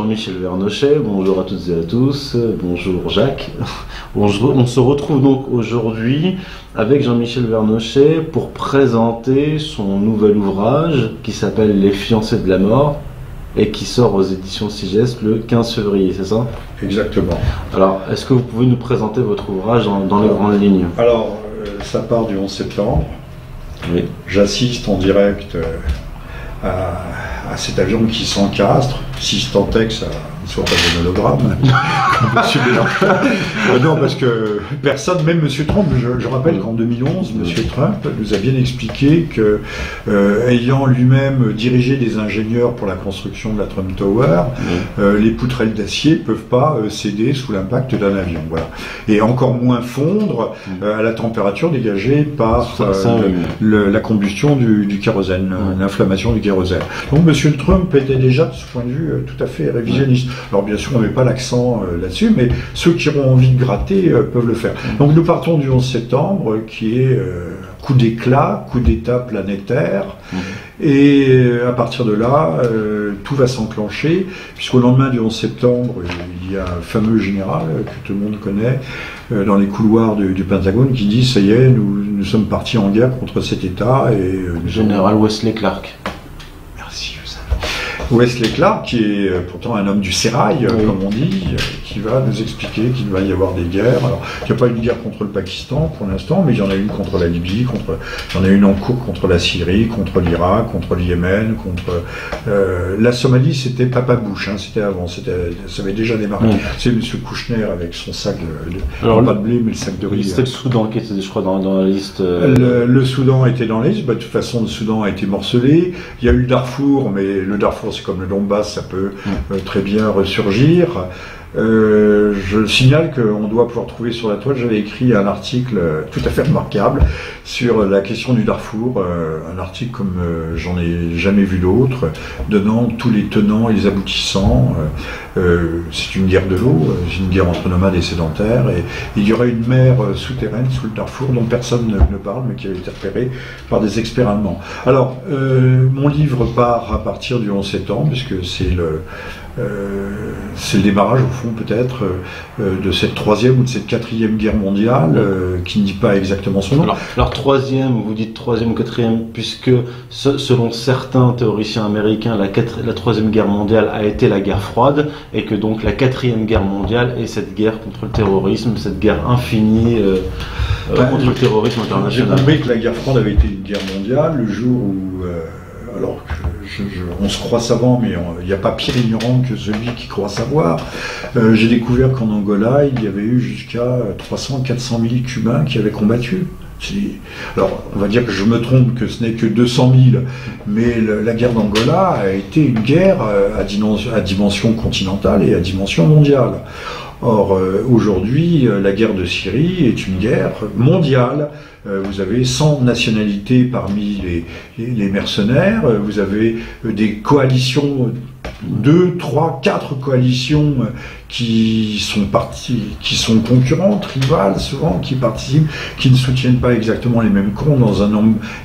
Jean-Michel Vernochet, bonjour à toutes et à tous, bonjour Jacques. On se retrouve donc aujourd'hui avec Jean-Michel Vernochet pour présenter son nouvel ouvrage qui s'appelle Les fiancés de la mort et qui sort aux éditions Sigest le 15 février, c'est ça? Exactement. Alors, est-ce que vous pouvez nous présenter votre ouvrage dans les grandes lignes? Alors, ça part du 11 septembre. Oui. J'assiste en direct à cet avion qui s'encastre, si tant est que ça ne soit pas un hologramme. Monsieur non, parce que personne, même M. Trump, je rappelle qu'en 2011, M. Trump nous a bien expliqué que, ayant lui-même dirigé des ingénieurs pour la construction de la Trump Tower, les poutrelles d'acier ne peuvent pas céder sous l'impact d'un avion. Voilà. Et encore moins fondre à la température dégagée par la combustion du kérosène, l'inflammation du kérosène. Donc M. Trump était déjà, de ce point de vue, tout à fait révisionniste. Alors bien sûr, on ne met pas l'accent là-dessus, mais ceux qui auront envie de gratter peuvent le faire. Donc nous partons du 11 septembre, qui est coup d'éclat, coup d'état planétaire, et à partir de là, tout va s'enclencher, puisqu'au lendemain du 11 septembre, il y a un fameux général que tout le monde connaît, dans les couloirs du Pentagone, qui dit « ça y est, nous sommes partis en guerre contre cet État ». Général Wesley Clark. Wesley Clark, qui est pourtant un homme du sérail, comme on dit, qui va nous expliquer qu'il va y avoir des guerres. Alors, il n'y a pas une guerre contre le Pakistan pour l'instant, mais il y en a une contre la Libye, il y en a une en cours contre la Syrie, contre l'Irak, contre le Yémen, contre la Somalie. C'était Papa Bush, hein, c'était avant, ça avait déjà démarré. C'est M. Kouchner avec son sac pas de blé, mais le sac de riz. C'était le Soudan qui était, je crois, dans la liste. Le Soudan était dans la liste. Bah, de toute façon, le Soudan a été morcelé. Il y a eu le Darfour, mais le Darfour, c'est comme le Donbass, ça peut très bien ressurgir. Je signale qu'on doit pouvoir trouver sur la toile, j'avais écrit un article tout à fait remarquable sur la question du Darfour, un article comme j'en ai jamais vu d'autre, donnant tous les tenants et les aboutissants. C'est une guerre de l'eau, c'est une guerre entre nomades et sédentaires, et il y aurait une mer souterraine sous le Darfour dont personne ne parle, mais qui a été repérée par des experts allemands. Alors, mon livre part à partir du 11 septembre, puisque c'est le démarrage, au fond, peut-être, de cette troisième ou de cette quatrième guerre mondiale, qui ne dit pas exactement son nom. Alors troisième, vous dites troisième ou quatrième, puisque selon certains théoriciens américains, la troisième guerre mondiale a été la guerre froide, et que donc la quatrième guerre mondiale est cette guerre contre le terrorisme, cette guerre infinie contre le terrorisme international. J'ai compris que la guerre froide avait été une guerre mondiale le jour où... alors on se croit savant, mais il n'y a pas pire ignorant que celui qui croit savoir. J'ai découvert qu'en Angola, il y avait eu jusqu'à 300-400 000 Cubains qui avaient combattu. Alors, on va dire que je me trompe, que ce n'est que 200 000, mais la guerre d'Angola a été une guerre à dimension continentale et à dimension mondiale. Or, aujourd'hui, la guerre de Syrie est une guerre mondiale. Vous avez 100 nationalités parmi les mercenaires, vous avez des coalitions, 2, 3, 4 coalitions qui sont concurrentes, rivales souvent, qui participent, qui ne soutiennent pas exactement les mêmes camps dans un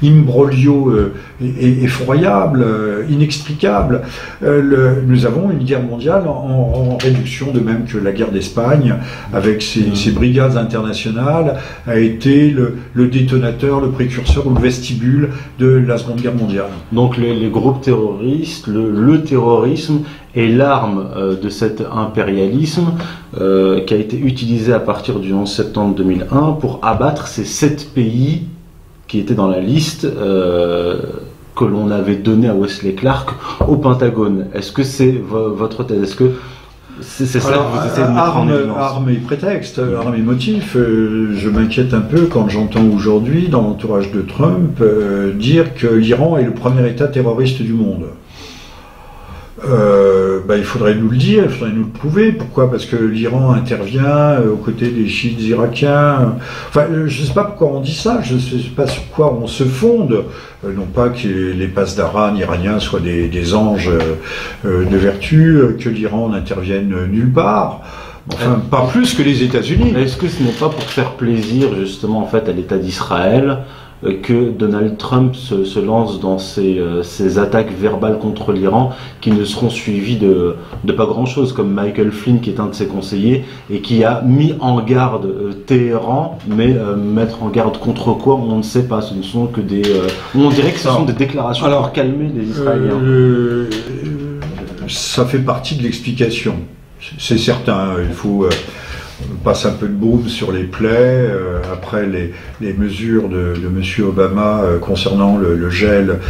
imbroglio effroyable, inextricable. Nous avons une guerre mondiale en réduction, de même que la guerre d'Espagne, avec ses brigades internationales, a été le détonateur, le précurseur ou le vestibule de la Seconde Guerre mondiale. Donc les groupes terroristes, le terrorisme est l'arme de cet impérialisme qui a été utilisé à partir du 11 septembre 2001 pour abattre ces 7 pays qui étaient dans la liste que l'on avait donnée à Wesley Clark au Pentagone. Est-ce que c'est votre thèse? Est-ce que c'est ça que vous essayez de mettre en évidence? Armes et prétexte, armes et motifs. Je m'inquiète un peu quand j'entends aujourd'hui, dans l'entourage de Trump, dire que l'Iran est le premier État terroriste du monde. Il faudrait nous le dire, il faudrait nous le prouver. Pourquoi? Parce que l'Iran intervient aux côtés des chiites irakiens. Enfin, je ne sais pas pourquoi on dit ça, je ne sais pas sur quoi on se fonde. Non pas que les pasdaran iraniens soient des anges de vertu, que l'Iran n'intervienne nulle part. Enfin, pas plus que les États-Unis. Est-ce que ce n'est pas pour faire plaisir justement en fait à l'État d'Israël que Donald Trump se lance dans ces attaques verbales contre l'Iran qui ne seront suivies de pas grand-chose, comme Michael Flynn, qui est un de ses conseillers, et qui a mis en garde Téhéran, mais mettre en garde contre quoi, on ne sait pas. Ce ne sont que on dirait que ce sont des déclarations pour calmer les Israéliens. Ça fait partie de l'explication, c'est certain. Il faut... On passe un peu de baume sur les plaies, après les mesures de M. Obama concernant le gel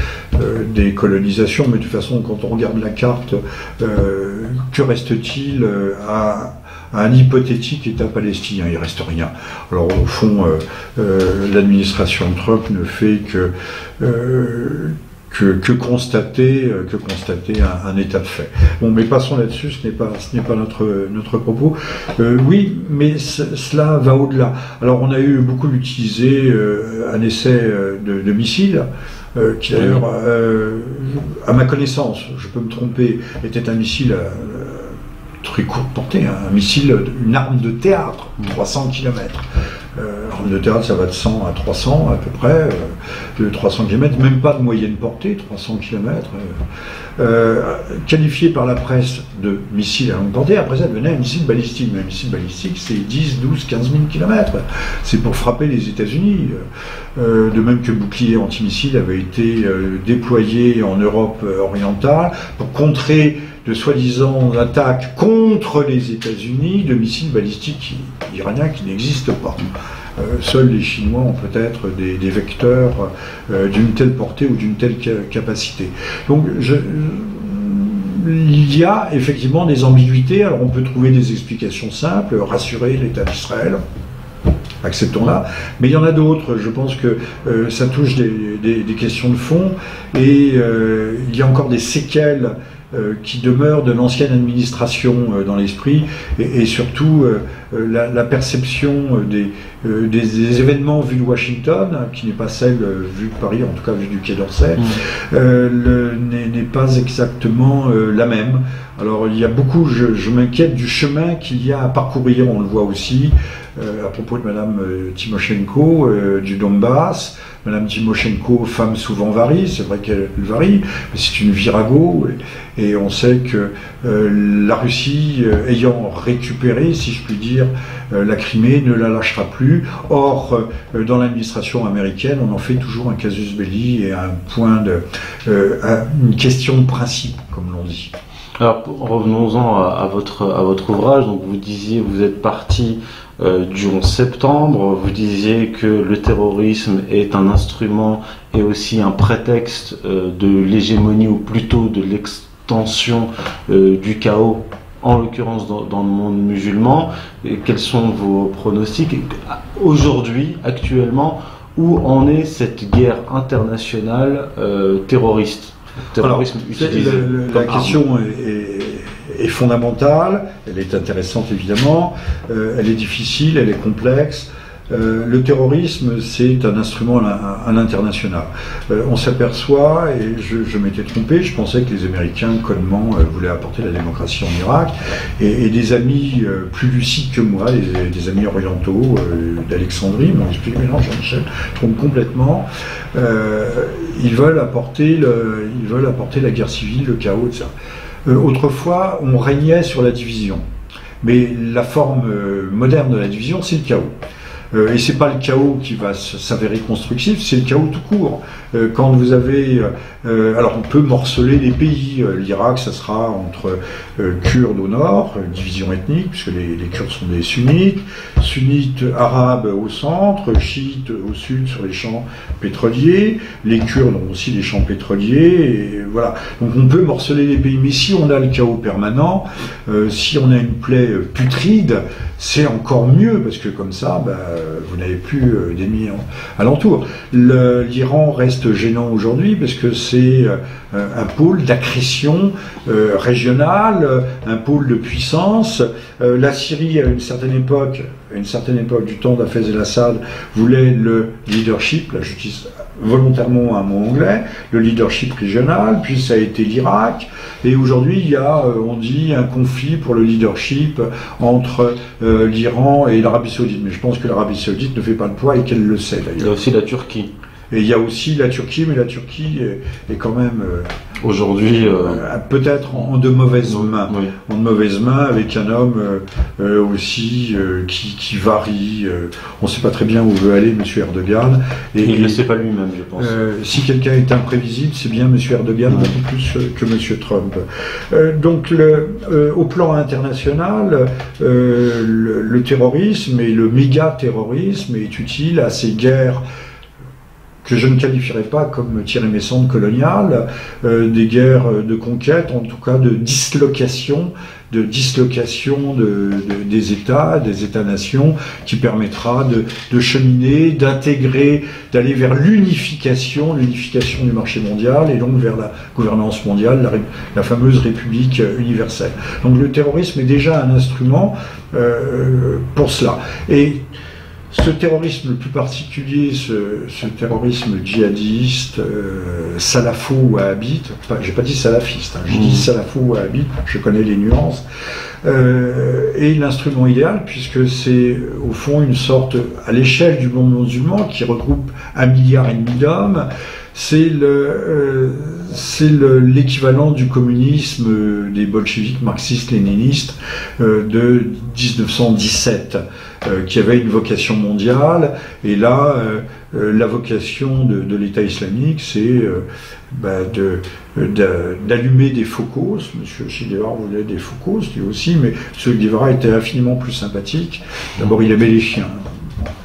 des colonisations, mais de toute façon, quand on regarde la carte, que reste-t-il à un hypothétique État palestinien? Il ne reste rien. Alors au fond, l'administration Trump ne fait que constater un état de fait. Bon, mais passons là-dessus, ce n'est pas notre propos. Oui, mais cela va au-delà. Alors, on a eu beaucoup utilisé un essai de missile, qui d'ailleurs, à ma connaissance, je peux me tromper, était un missile très courte portée, un missile, une arme de théâtre, 300 km. Arme de théâtre, ça va de 100 à 300 à peu près, de 300 km, même pas de moyenne portée, 300 km, qualifié par la presse de missile à longue portée. Après ça devenait un missile balistique, mais un missile balistique c'est 10, 12, 15 000 km, c'est pour frapper les États-Unis. De même que bouclier antimissile avait été déployé en Europe orientale pour contrer de soi-disant attaques contre les États-Unis de missiles balistiques iraniens qui n'existent pas. Seuls les Chinois ont peut-être des vecteurs d'une telle portée ou d'une telle capacité. Donc il y a effectivement des ambiguïtés. Alors on peut trouver des explications simples, rassurer l'État d'Israël, acceptons-la, mais il y en a d'autres. Je pense que ça touche des questions de fond, et il y a encore des séquelles qui demeure de l'ancienne administration dans l'esprit, et surtout la perception des événements vus de Washington, qui n'est pas celle vue de Paris, en tout cas vue du Quai d'Orsay, n'est pas exactement la même. Alors il y a beaucoup, je m'inquiète du chemin qu'il y a à parcourir, on le voit aussi à propos de Madame Tymoshenko du Donbass. Madame Tymoshenko, femme souvent varie, c'est vrai qu'elle varie, mais c'est une virago, et on sait que la Russie, ayant récupéré, si je puis dire, la Crimée, ne la lâchera plus. Or, dans l'administration américaine, on en fait toujours un casus belli et une question de principe, comme l'on dit. Alors revenons-en à votre ouvrage. Donc vous disiez, vous êtes parti du 11 septembre, vous disiez que le terrorisme est un instrument et aussi un prétexte de l'hégémonie, ou plutôt de l'extension du chaos, en l'occurrence dans le monde musulman. Et quels sont vos pronostics aujourd'hui, actuellement, où en est cette guerre internationale terroriste? Terrorisme utilisé. La question est fondamentale, elle est intéressante évidemment, elle est difficile, elle est complexe. Le terrorisme, c'est un instrument à l'international. On s'aperçoit, et je m'étais trompé, je pensais que les Américains connement voulaient apporter la démocratie en Irak, et des amis plus lucides que moi, des amis orientaux d'Alexandrie, m'ont expliqué, mais non, Jean-Michel, trompe complètement. Ils veulent apporter la guerre civile, le chaos, etc. Autrefois, on régnait sur la division, mais la forme moderne de la division, c'est le chaos. Et c'est pas le chaos qui va s'avérer constructif, c'est le chaos tout court. Quand vous avez... alors on peut morceler les pays. L'Irak, ça sera entre Kurdes au nord, division ethnique, puisque les Kurdes sont des sunnites arabes au centre, chiites au sud sur les champs pétroliers. Les Kurdes ont aussi des champs pétroliers, et voilà. Donc on peut morceler les pays, mais si on a le chaos permanent, si on a une plaie putride, c'est encore mieux, parce que comme ça, vous n'avez plus d'ennemis alentour. L'Iran reste gênant aujourd'hui, parce que c'est un pôle d'accrétion régionale, un pôle de puissance. La Syrie, à une certaine époque du temps d'Hafez el-Assad, voulait le leadership, là j'utilise volontairement un mot anglais, le leadership régional, puis ça a été l'Irak, et aujourd'hui il y a, on dit, un conflit pour le leadership entre l'Iran et l'Arabie Saoudite, mais je pense que l'Arabie Saoudite ne fait pas le poids, et qu'elle le sait d'ailleurs. Il y a aussi la Turquie. Et il y a aussi la Turquie, mais la Turquie est quand même aujourd'hui peut-être en de mauvaises mains. Oui. En de mauvaises mains, avec un homme aussi qui varie. On ne sait pas très bien où veut aller M. Erdogan. Et il ne le sait pas lui-même, je pense. Si quelqu'un est imprévisible, c'est bien M. Erdogan, beaucoup plus que M. Trump. Donc, au plan international, le terrorisme et le méga-terrorisme est utile à ces guerres que je ne qualifierais pas comme Thierry Messon de coloniales, des guerres de conquête, en tout cas de dislocation des États-nations, qui permettra de cheminer, d'intégrer, d'aller vers l'unification du marché mondial et donc vers la gouvernance mondiale, la fameuse République universelle. Donc le terrorisme est déjà un instrument pour cela. Et ce terrorisme le plus particulier, ce terrorisme djihadiste, salafo-wahhabite, j'ai pas dit salafiste, j'ai dit salafo-wahhabite, je connais les nuances, est l'instrument idéal puisque c'est au fond une sorte, à l'échelle du monde musulman, qui regroupe 1,5 milliard d'hommes, c'est l'équivalent du communisme des bolcheviks marxistes-léninistes de 1917, qui avait une vocation mondiale. Et là, la vocation de l'État islamique, c'est d'allumer des focos. M. Che Guevara voulait des focos, lui aussi, mais M. Guevara était infiniment plus sympathique. D'abord, il aimait les chiens.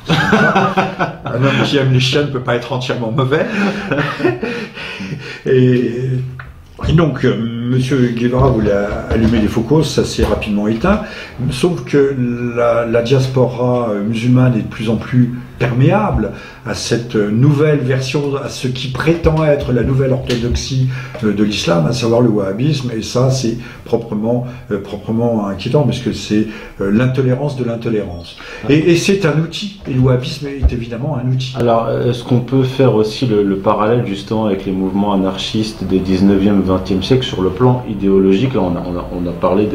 Un homme qui aime les chiens ne peut pas être entièrement mauvais. Et donc, M. Guevara voulait allumer les focos, ça s'est rapidement éteint, sauf que la diaspora musulmane est de plus en plus perméable à cette nouvelle version, à ce qui prétend être la nouvelle orthodoxie de l'islam, à savoir le wahhabisme, et ça c'est proprement inquiétant, parce que c'est l'intolérance de l'intolérance. Et c'est un outil, et le wahhabisme est évidemment un outil. Alors, est-ce qu'on peut faire aussi le parallèle justement avec les mouvements anarchistes des 19e, 20e siècles sur le plan idéologique? Là, on a parlé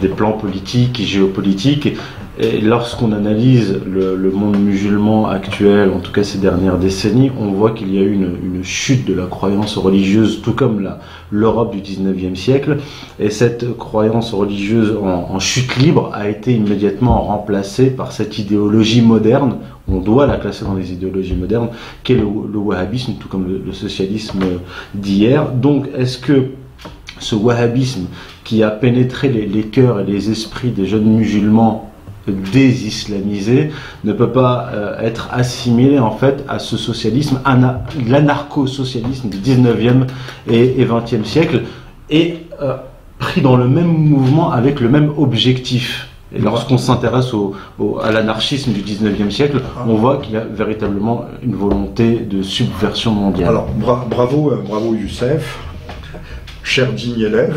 des plans politiques et géopolitiques. Et lorsqu'on analyse le monde musulman actuel, en tout cas ces dernières décennies, on voit qu'il y a eu une chute de la croyance religieuse, tout comme l'Europe du 19e siècle. Et cette croyance religieuse en chute libre a été immédiatement remplacée par cette idéologie moderne. On doit la classer dans les idéologies modernes, qu'est le wahhabisme, tout comme le socialisme d'hier. Donc, est-ce que ce wahhabisme qui a pénétré les cœurs et les esprits des jeunes musulmans désislamisé ne peut pas être assimilé en fait à ce socialisme, l'anarcho-socialisme du 19e et 20e siècle, et pris dans le même mouvement avec le même objectif? Et lorsqu'on s'intéresse à l'anarchisme du 19e siècle, on voit qu'il y a véritablement une volonté de subversion mondiale. Alors, bravo Youssef. Cher digne élève,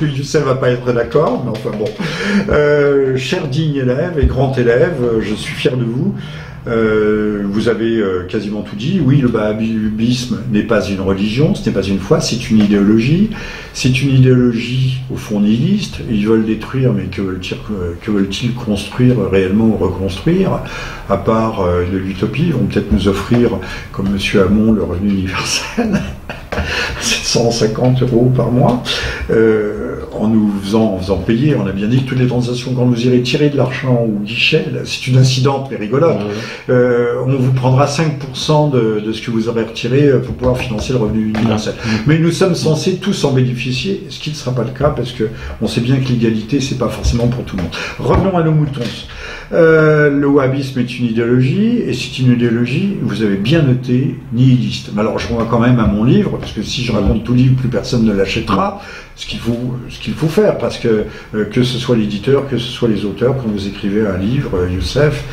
Youssef va pas être d'accord, mais enfin bon. Cher digne élève et grand élève, je suis fier de vous. Vous avez quasiment tout dit. Oui, le wahhabisme n'est pas une religion, ce n'est pas une foi, c'est une idéologie. C'est une idéologie au fond nihiliste. Ils veulent détruire, mais que veulent-ils construire réellement ou reconstruire? À part de l'utopie, ils vont peut-être nous offrir, comme M. Hamon, le revenu universel. 750 € par mois, en nous faisant payer. On a bien dit que toutes les transactions, quand vous irez tirer de l'argent au guichet, c'est une incidente mais rigolote, on vous prendra 5% de ce que vous aurez retiré pour pouvoir financer le revenu universel. Mais nous sommes censés tous en bénéficier, ce qui ne sera pas le cas, parce que on sait bien que l'égalité, c'est pas forcément pour tout le monde. Revenons à nos moutons. Le wahhabisme est une idéologie, et c'est une idéologie, vous avez bien noté, nihiliste. Mais alors je renvoie quand même à mon livre, parce que si je raconte tout livre, plus personne ne l'achètera, ce qu'il faut faire, parce que ce soit l'éditeur, que ce soit les auteurs, quand vous écrivez un livre, Youssef,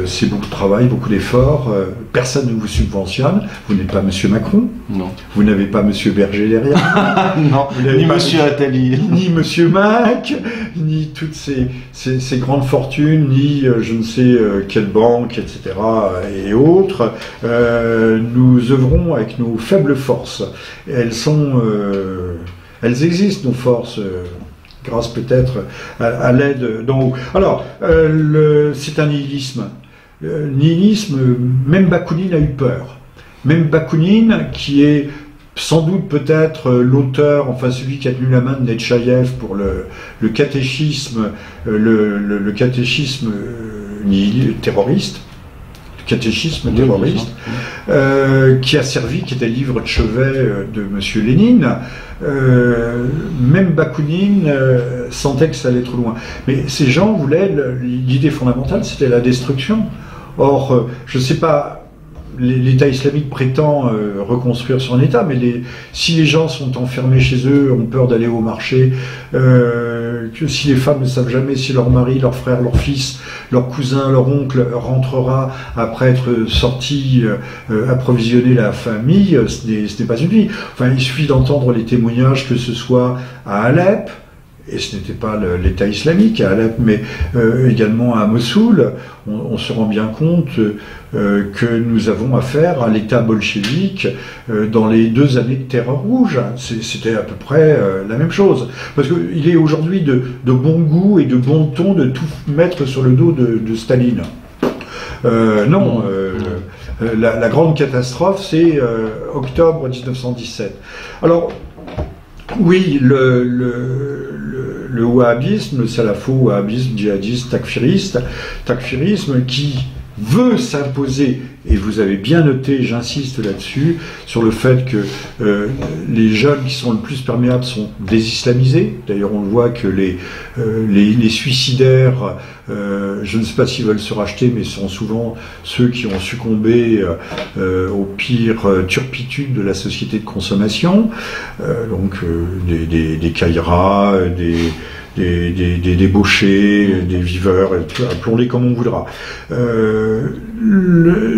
c'est beaucoup de travail, beaucoup d'efforts, personne ne vous subventionne, vous n'êtes pas Monsieur Macron, non. Vous n'avez pas Monsieur Berger derrière, non, ni Monsieur Attali, ni Monsieur Mac, ni toutes ces grandes fortunes, ni je ne sais quelle banque, etc. et autres. Nous œuvrons avec nos faibles forces. Elles existent, nos forces, grâce peut-être à l'aide d'en haut. Alors, c'est un nihilisme nihilisme, même Bakounine a eu peur. Même Bakounine, qui est sans doute peut-être l'auteur, enfin celui qui a tenu la main de Netchaïev pour le catéchisme, le catéchisme terroriste, catéchisme terroriste, qui a servi, qui était le livre de chevet de M. Lénine. Même Bakounine sentait que ça allait trop loin. Mais ces gens voulaient, l'idée fondamentale, c'était la destruction. Or, je ne sais pas, l'État islamique prétend reconstruire son État, mais si les gens sont enfermés chez eux, ont peur d'aller au marché, que si les femmes ne savent jamais si leur mari, leur frère, leur fils, leur cousin, leur oncle rentrera après être sorti approvisionner la famille, ce n'est pas une vie. Enfin, il suffit d'entendre les témoignages, que ce soit à Alep, et ce n'était pas l'État islamique à Alep, mais également à Mossoul, on se rend bien compte que nous avons affaire à l'État bolchevique dans les 2 années de terreur rouge. C'était à peu près la même chose. Parce qu'il est aujourd'hui de bon goût et de bon ton de tout mettre sur le dos de Staline. Non, la grande catastrophe, c'est octobre 1917. Alors, oui, le wahhabisme, le salafo-wahhabisme, djihadiste, takfirisme, qui veut s'imposer, et vous avez bien noté, j'insiste là-dessus, sur le fait que les jeunes qui sont le plus perméables sont désislamisés. D'ailleurs, on le voit que les suicidaires, je ne sais pas s'ils veulent se racheter, mais sont souvent ceux qui ont succombé aux pires turpitudes de la société de consommation, donc des caïras, des débauchés, des viveurs, appelons-les comme on voudra.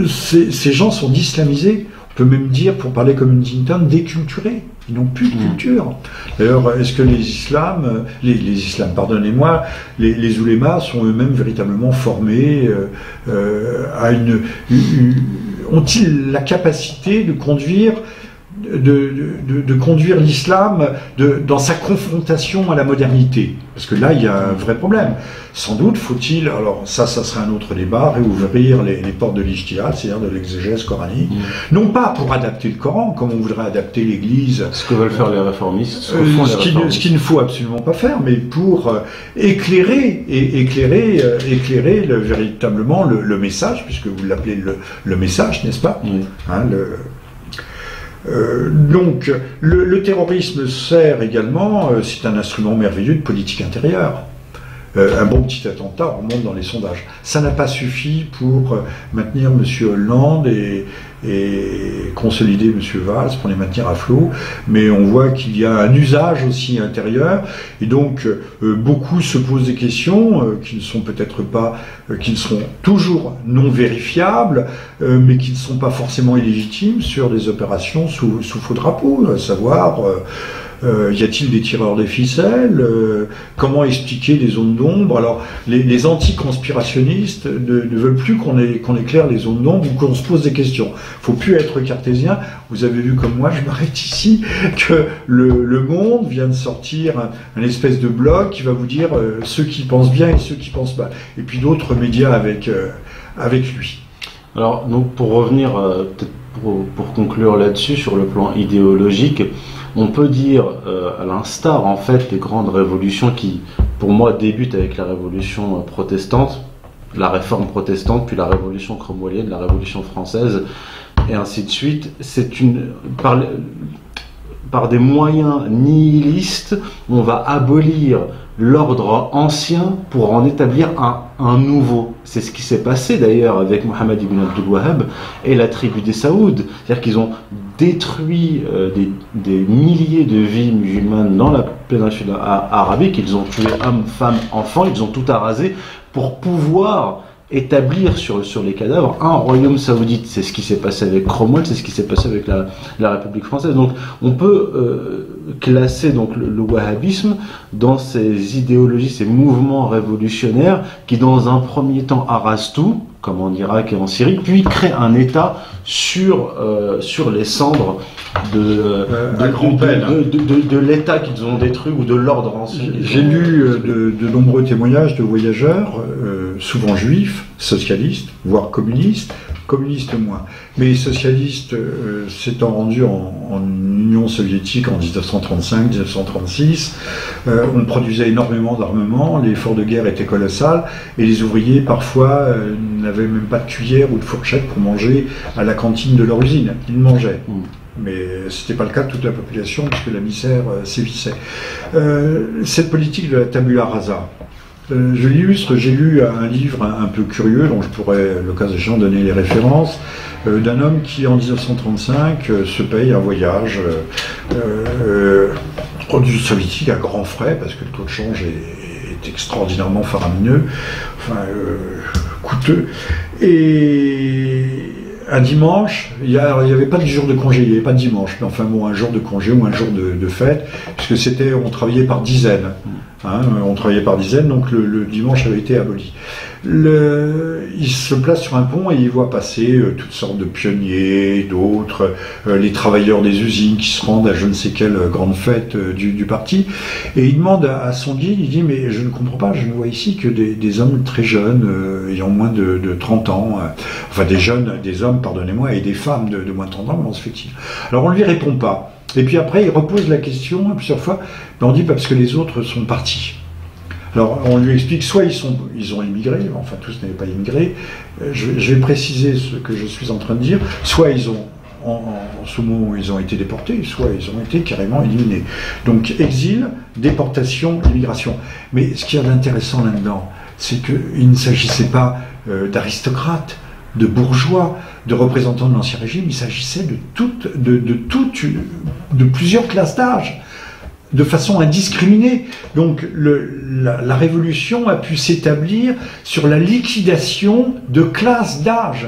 Ces gens sont d'islamisés, on peut même dire, pour parler comme une ding-tong, déculturés. Ils n'ont plus de culture. D'ailleurs, est-ce que les islams, pardonnez-moi, les oulémas sont eux-mêmes véritablement formés ont-ils la capacité de conduire l'islam dans sa confrontation à la modernité? Parce que là, il y a un vrai problème. Sans doute faut-il, alors ça serait un autre débat, réouvrir les portes de l'ijtihad, c'est-à-dire de l'exégèse coranique, non pas pour adapter le Coran, comme on voudrait adapter l'Église. Ce que veulent faire les réformistes, ce qu'il ne faut absolument pas faire, mais pour éclairer véritablement le message, puisque vous l'appelez le message, n'est-ce pas? Hein, donc, le terrorisme sert également, c'est un instrument merveilleux de politique intérieure. Un bon petit attentat remonte dans les sondages. Ça n'a pas suffi pour maintenir M. Hollande et consolider M. Valls, pour les maintenir à flot, mais on voit qu'il y a un usage aussi intérieur, et donc beaucoup se posent des questions qui ne sont peut-être pas, qui ne seront toujours non vérifiables, mais qui ne sont pas forcément illégitimes sur des opérations sous faux drapeau, à savoir y a-t-il des tireurs de ficelles? Comment expliquer les zones d'ombre? Alors, les anti-conspirationnistes ne veulent plus qu'on éclaire les zones d'ombre ou qu'on se pose des questions. Il ne faut plus être cartésien. Vous avez vu comme moi, je m'arrête ici, que le Monde vient de sortir un espèce de blog qui va vous dire ceux qui pensent bien et ceux qui pensent mal. Et puis d'autres médias avec lui. Alors, donc, pour revenir, peut-être pour conclure là-dessus, sur le plan idéologique, on peut dire, à l'instar en fait des grandes révolutions qui, pour moi, débutent avec la révolution protestante, la réforme protestante, puis la révolution cromwellienne, la révolution française, et ainsi de suite, c'est par des moyens nihilistes, on va abolir l'ordre ancien pour en établir un nouveau. C'est ce qui s'est passé d'ailleurs avec Mohammed ibn Abdul Wahhab et la tribu des Saouds. C'est-à-dire qu'ils ont détruit des milliers de vies musulmanes dans la péninsule arabique. Ils ont tué hommes, femmes, enfants, ils ont tout arasé pour pouvoir établir sur les cadavres un royaume saoudite. C'est ce qui s'est passé avec Cromwell, c'est ce qui s'est passé avec la République française. Donc on peut classer donc le wahhabisme dans ces idéologies, ces mouvements révolutionnaires qui dans un premier temps arrasent tout, comme en Irak et en Syrie, puis créent un État sur les cendres de l'État qu'ils ont détruit ou de l'ordre ancien. J'ai lu de nombreux témoignages de voyageurs, souvent juifs, socialistes, voire communistes moins, mais les socialistes s'étant rendus en Union soviétique en 1935-1936, on produisait énormément d'armement, l'effort de guerre était colossal, et les ouvriers parfois n'avaient même pas de cuillère ou de fourchette pour manger à la cantine de leur usine. Ils mangeaient. Mais ce n'était pas le cas de toute la population, puisque la misère sévissait. Cette politique de la tabula rasa, je l'illustre, j'ai lu un livre un peu curieux, dont je pourrais, le cas échéant, donner les références, d'un homme qui, en 1935, se paye un voyage du soviétique à grands frais, parce que le taux de change est extraordinairement faramineux, coûteux. Et un dimanche, il n'y avait pas de jour de congé, il n'y avait pas de dimanche, mais enfin bon, un jour de congé ou un jour de fête, puisque on travaillait par dizaines. On travaillait par dizaines, donc le dimanche avait été aboli. Il se place sur un pont et il voit passer toutes sortes de pionniers, d'autres, les travailleurs des usines qui se rendent à je ne sais quelle grande fête du parti. Et il demande à son guide, il dit « Mais je ne comprends pas, je ne vois ici que des hommes très jeunes, ayant moins de 30 ans, enfin des hommes, pardonnez-moi, et des femmes de moins de 30 ans, comment se fait-il » Alors on ne lui répond pas. Et puis après, il repose la question plusieurs fois, mais on dit parce que les autres sont partis. Alors on lui explique, soit ils ont immigré, enfin tous n'avaient pas immigré, je vais préciser ce que je suis en train de dire, soit ils ont, en ce moment, ils ont été déportés, soit ils ont été carrément éliminés. Donc exil, déportation, immigration. Mais ce qu'il y a d'intéressant là-dedans, c'est qu'il ne s'agissait pas d'aristocrates, de bourgeois, de représentants de l'Ancien Régime, il s'agissait de plusieurs classes d'âge, de façon indiscriminée. Donc la Révolution a pu s'établir sur la liquidation de classes d'âge.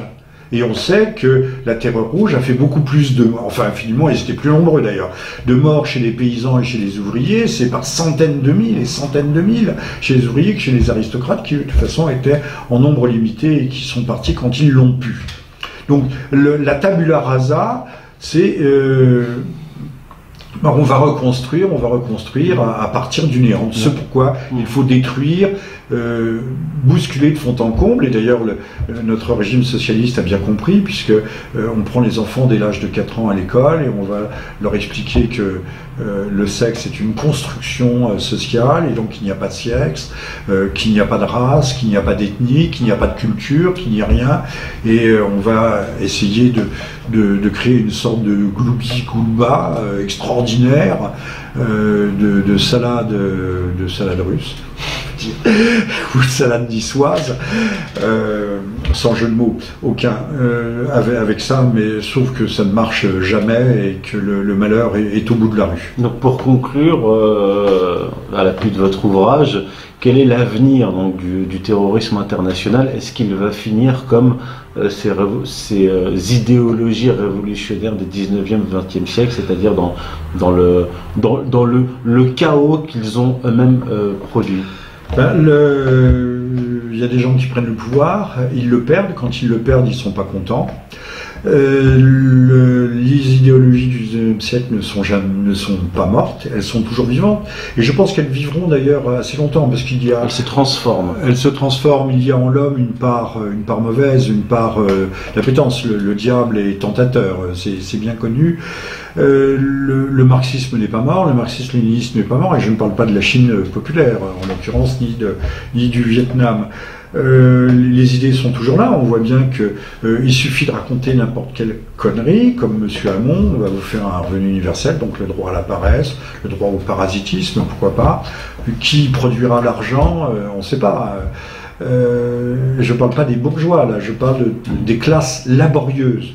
Et on sait que la Terreur rouge a fait beaucoup plus de, enfin infiniment, ils étaient plus nombreux d'ailleurs, de morts chez les paysans et chez les ouvriers, c'est par centaines de mille et centaines de mille chez les ouvriers que chez les aristocrates qui de toute façon étaient en nombre limité et qui sont partis quand ils l'ont pu. Donc la tabula rasa, c'est on va reconstruire à partir du néant. C'est pourquoi il faut détruire, bousculer de fond en comble. Et d'ailleurs, notre régime socialiste a bien compris, puisque on prend les enfants dès l'âge de 4 ans à l'école et on va leur expliquer que le sexe est une construction sociale et donc il n'y a pas de sexe, qu'il n'y a pas de race, qu'il n'y a pas d'ethnie, qu'il n'y a pas de culture, qu'il n'y a rien. Et on va essayer de créer une sorte de gloubi-goulba extraordinaire de salade russe ou de salade niçoise, sans jeu de mots aucun avec ça, mais sauf que ça ne marche jamais et que le malheur est au bout de la rue. Donc pour conclure, à l'appui de votre ouvrage, quel est l'avenir donc du terrorisme international? Est-ce qu'il va finir comme ces idéologies révolutionnaires des 19e et 20e siècle, c'est-à-dire dans le chaos qu'ils ont eux-mêmes produit? Il y a des gens qui prennent le pouvoir, ils le perdent, quand ils le perdent, ils ne sont pas contents. Les idéologies du XIXe siècle ne sont pas mortes, elles sont toujours vivantes. Et je pense qu'elles vivront d'ailleurs assez longtemps, parce qu'il y a... Elles se transforment. Elles se transforment, il y a en l'homme une part mauvaise, une part d'appétence. Le diable est tentateur, c'est bien connu. Le marxisme n'est pas mort, le marxisme-léninisme n'est pas mort, et je ne parle pas de la Chine populaire, en l'occurrence, ni du Vietnam. Les idées sont toujours là, on voit bien qu'il suffit de raconter n'importe quelle connerie, comme Monsieur Hamon, on va vous faire un revenu universel, donc le droit à la paresse, le droit au parasitisme, pourquoi pas. Qui produira l'argent, on ne sait pas. Je ne parle pas des bourgeois, là, je parle des classes laborieuses.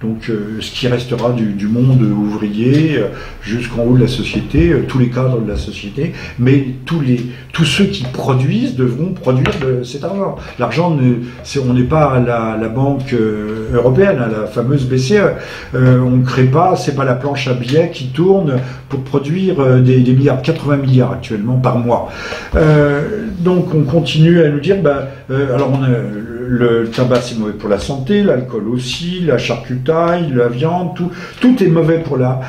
Donc ce qui restera du monde ouvrier jusqu'en haut de la société, tous les cadres de la société, mais tous ceux qui produisent devront produire cet argent. L'argent, on n'est pas à la banque européenne, à la fameuse BCE. On ne crée pas, c'est pas la planche à billets qui tourne pour produire des milliards, 80 milliards actuellement par mois. Donc on continue à nous dire, alors le tabac c'est mauvais pour la santé, l'alcool aussi, la charcutaille, la viande, tout est mauvais pour la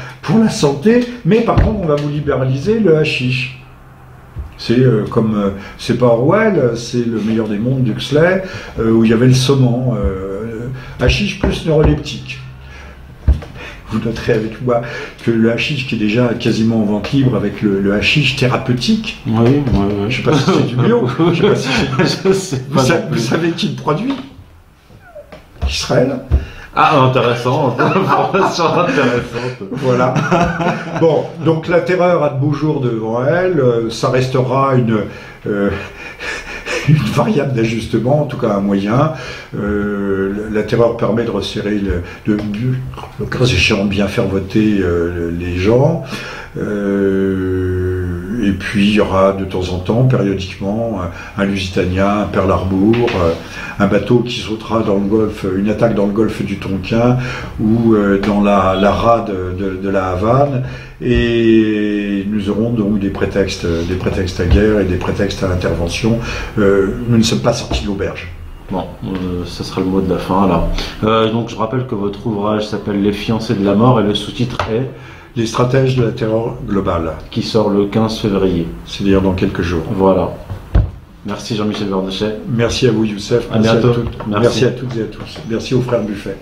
santé, mais par contre on va vous libéraliser le hashish. C'est c'est pas Orwell, c'est le meilleur des mondes d'Huxley, où il y avait le saumon, hashish plus neuroleptique. Vous noterez avec moi que le hashish qui est déjà quasiment en vente libre avec le hashish thérapeutique. Oui. Je sais pas si c'est du bio. Je sais pas si c'est... Vous savez qui le produit? Israël. Ah, intéressant. Information intéressante. Voilà. Bon, donc la terreur a de beaux jours devant elle. Ça restera une variable d'ajustement, en tout cas un moyen. La terreur permet de resserrer, le cas échéant, bien faire voter les gens. Et puis il y aura de temps en temps, périodiquement, un Lusitanien, un Pearl Harbor, un bateau qui sautera dans le golfe, une attaque dans le golfe du Tonkin ou dans la rade de la Havane. Et nous aurons donc des prétextes à guerre et des prétextes à l'intervention. Nous ne sommes pas sortis de l'auberge. Bon, ça sera le mot de la fin là. Donc je rappelle que votre ouvrage s'appelle Les fiancés de la mort et le sous-titre est Les stratèges de la terreur globale. Qui sort le 15 février. C'est-à-dire dans quelques jours. Voilà. Merci Jean-Michel Verdechet. Merci à vous Youssef. À bientôt. Merci à toutes et à tous. Merci aux frères Buffet.